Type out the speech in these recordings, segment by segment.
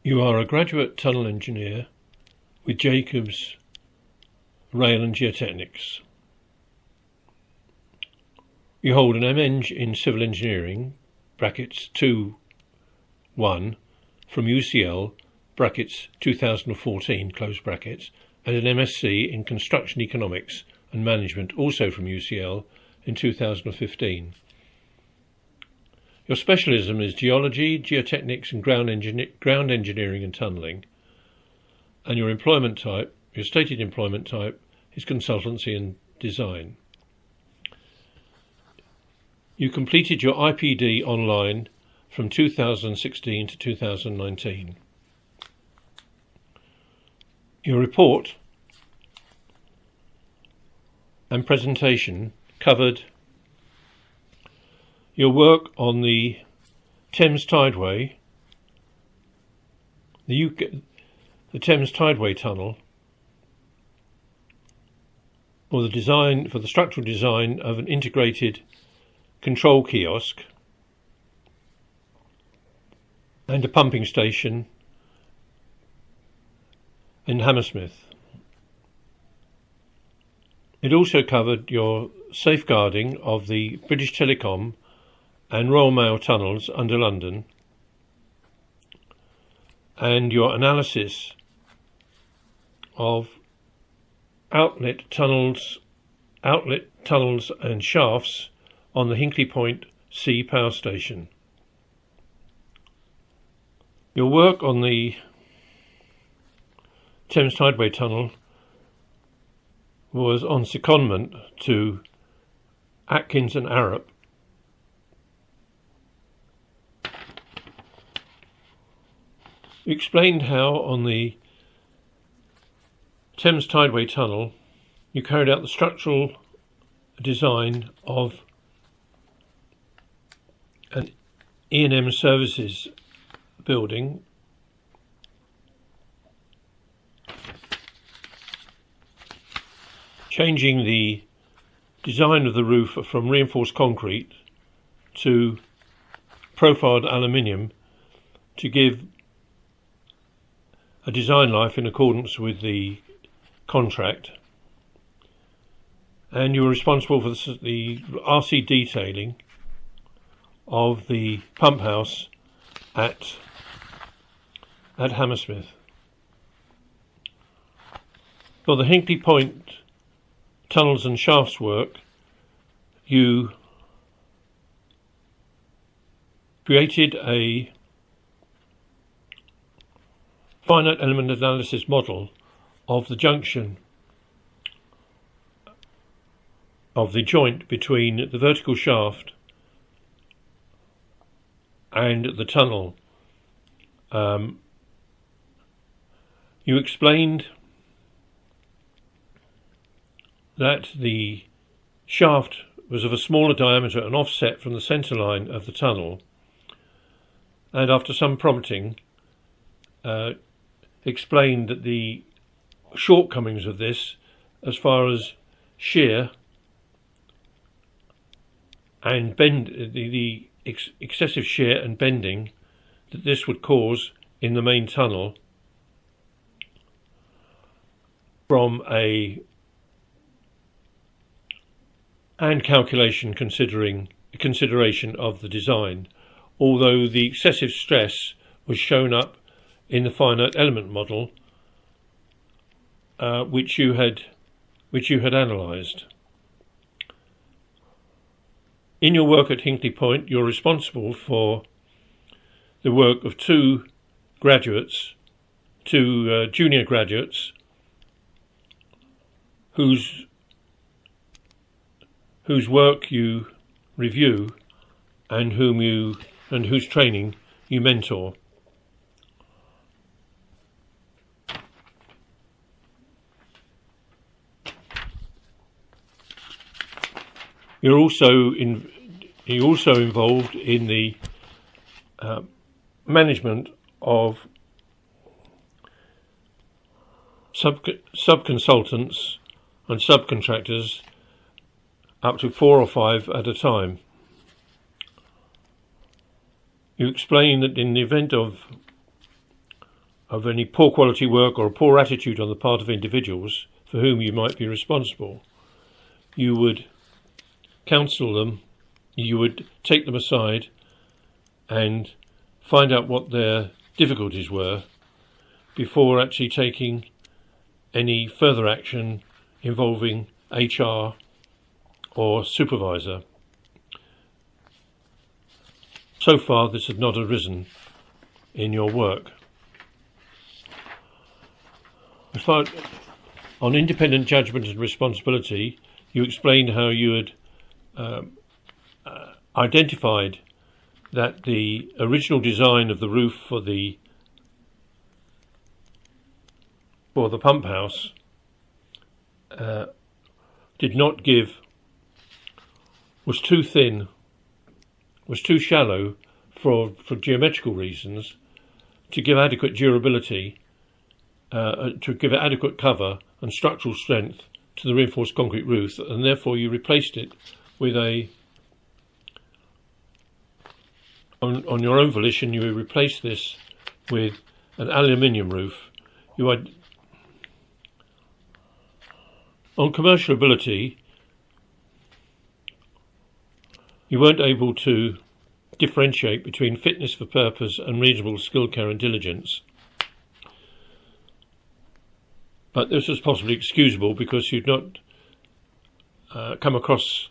You are a graduate tunnel engineer with Jacobs Rail and Geotechnics. You hold an MEng in Civil Engineering (2 1) from UCL (2014) and an MSc in Construction Economics and Management, also from UCL, in 2015. Your specialism is geology, geotechnics and ground engineering and tunnelling, and your stated employment type is consultancy and design. You completed your IPD online from 2016 to 2019. Your report and presentation covered your work on the Thames Tideway, the Thames Tideway Tunnel, or the design for the structural design of an integrated control kiosk and a pumping station in Hammersmith. It also covered your safeguarding of the British Telecom and Royal Mail tunnels under London, and your analysis of outlet tunnels and shafts on the Hinkley Point C power station. Your work on the Thames Tideway Tunnel was on secondment to Atkins and Arup, you explained how on the Thames Tideway Tunnel you carried out the structural design of an E&M services building changing the design of the roof from reinforced concrete to profiled aluminium to give a design life in accordance with the contract, and you were responsible for the RC detailing of the pump house at Hammersmith. For the Hinkley Point tunnels and shafts work, you created a finite element analysis model of the junction of the joint between the vertical shaft and the tunnel. You explained that the shaft was of a smaller diameter and offset from the centre line of the tunnel, and after some prompting explained that the shortcomings of this as far as shear and the excessive shear and bending that this would cause in the main tunnel from and consideration of the design, although the excessive stress was shown up in the finite element model which you had analysed. In your work at Hinkley Point, you're responsible for the work of two junior graduates whose work you review and whose training you mentor. You're also involved in the management of sub-consultants and subcontractors, up to 4 or 5 at a time. You explain that in the event of of any poor quality work or a poor attitude on the part of individuals for whom you might be responsible, you would counsel them, you would take them aside and find out what their difficulties were before actually taking any further action involving HR or supervisor. So far, this has not arisen in your work. As far on independent judgment and responsibility, you explained how you had identified that the original design of the roof for the pump house did not give, was too thin, was too shallow for geometrical reasons to give adequate durability, to give adequate cover and structural strength to the reinforced concrete roof, and therefore you replaced it with on your own volition, you replaced this with an aluminium roof. On commercial ability, you weren't able to differentiate between fitness for purpose and reasonable skill, care and diligence. But this was possibly excusable because you'd not come across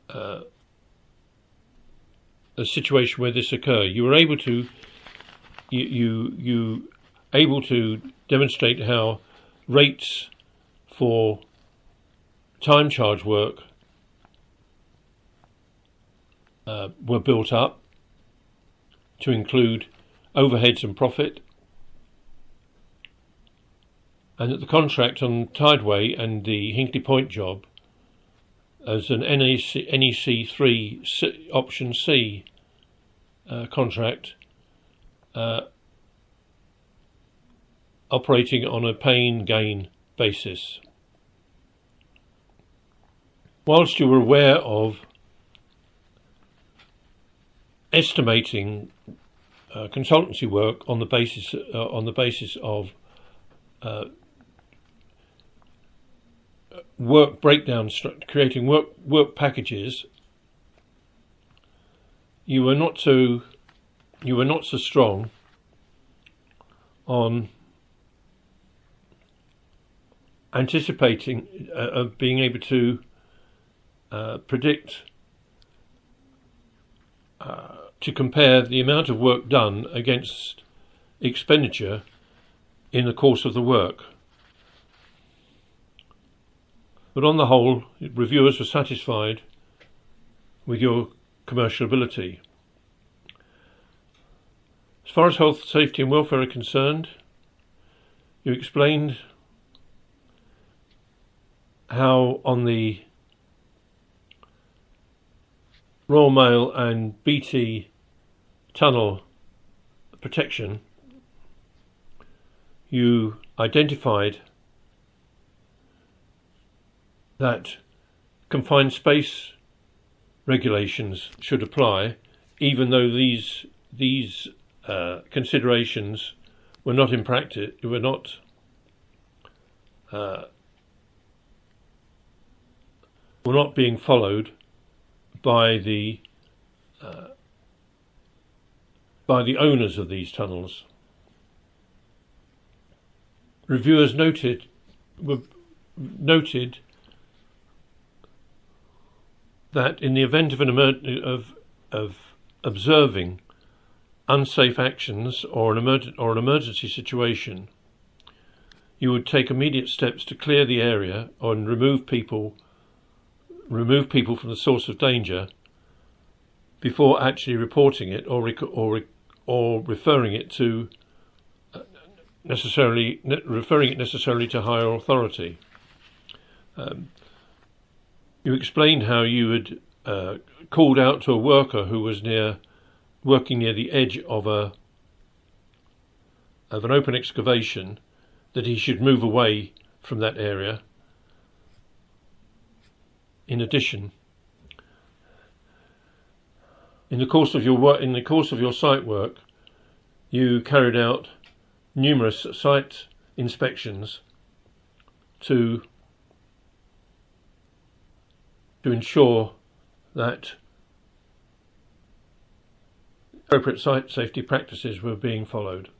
a situation where this occurred. You were able to able to demonstrate how rates for time charge work were built up to include overheads and profit, and that the contract on Tideway and the Hinkley Point job as an NEC3 option C contract operating on a pain-gain basis. Whilst you were aware of estimating consultancy work on the basis of work breakdown, creating work packages, you were not so strong on anticipating of being able to predict, to compare the amount of work done against expenditure in the course of the work. But on the whole, reviewers were satisfied with your commercial ability. As far as health, safety and welfare are concerned, you explained how on the Royal Mail and BT tunnel protection, you identified that confined space regulations should apply, even though these considerations were not in practice, were not being followed by the owners of these tunnels. Reviewers noted that in the event of of observing unsafe actions or an emergency situation, you would take immediate steps to clear the area and remove people from the source of danger before actually reporting it or referring it necessarily to higher authority. You explained how you had called out to a worker who was working near the edge of an open excavation that he should move away from that area. In addition, in the course of your site work, you carried out numerous site inspections to ensure that appropriate site safety practices were being followed.